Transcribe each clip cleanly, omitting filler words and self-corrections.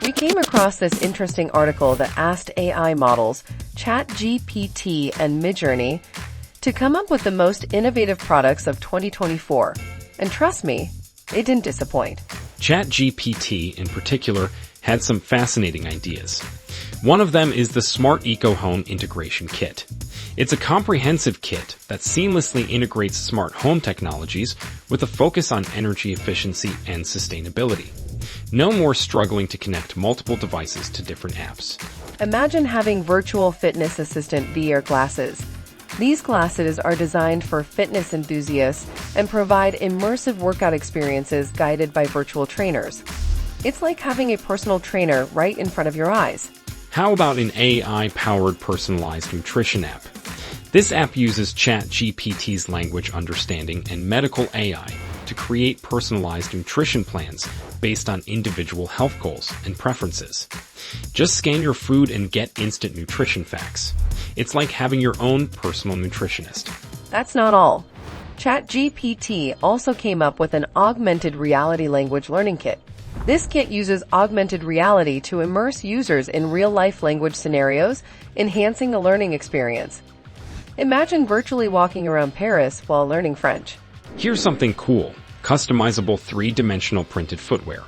We came across this interesting article that asked AI models, ChatGPT and Midjourney, to come up with the most innovative products of 2024. And trust me, it didn't disappoint. ChatGPT, in particular, had some fascinating ideas. One of them is the Smart Eco Home Integration Kit. It's a comprehensive kit that seamlessly integrates smart home technologies with a focus on energy efficiency and sustainability. No more struggling to connect multiple devices to different apps. Imagine having virtual fitness assistant VR glasses. These glasses are designed for fitness enthusiasts and provide immersive workout experiences guided by virtual trainers. It's like having a personal trainer right in front of your eyes. How about an AI-powered personalized nutrition app? This app uses ChatGPT's language understanding and medical AI to create personalized nutrition plans based on individual health goals and preferences. Just scan your food and get instant nutrition facts. It's like having your own personal nutritionist. That's not all. ChatGPT also came up with an augmented reality language learning kit. This kit uses augmented reality to immerse users in real-life language scenarios, enhancing the learning experience. Imagine virtually walking around Paris while learning French. Here's something cool: customizable three-dimensional printed footwear.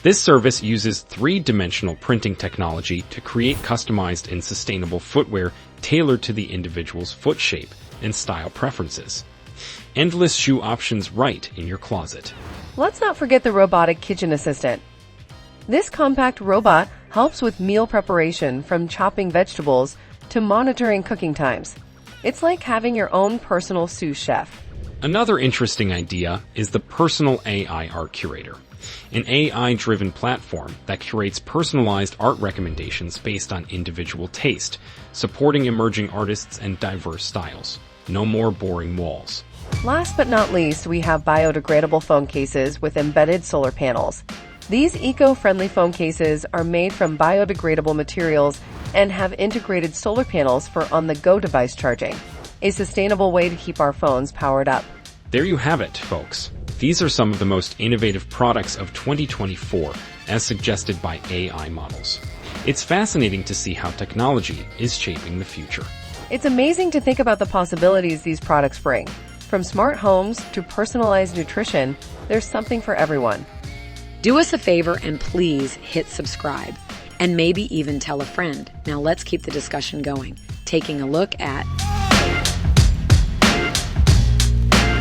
This service uses three-dimensional printing technology to create customized and sustainable footwear tailored to the individual's foot shape and style preferences. Endless shoe options right in your closet. Let's not forget the robotic kitchen assistant. This compact robot helps with meal preparation, from chopping vegetables to monitoring cooking times. It's like having your own personal sous chef. Another interesting idea is the Personal AI Art Curator, an AI-driven platform that curates personalized art recommendations based on individual taste, supporting emerging artists and diverse styles. No more boring walls. Last but not least, we have biodegradable phone cases with embedded solar panels. These eco-friendly phone cases are made from biodegradable materials and have integrated solar panels for on-the-go device charging, a sustainable way to keep our phones powered up. There you have it, folks. These are some of the most innovative products of 2024, as suggested by AI models. It's fascinating to see how technology is shaping the future. It's amazing to think about the possibilities these products bring. From smart homes to personalized nutrition, there's something for everyone. Do us a favor and please hit subscribe, and maybe even tell a friend. Now let's keep the discussion going, taking a look at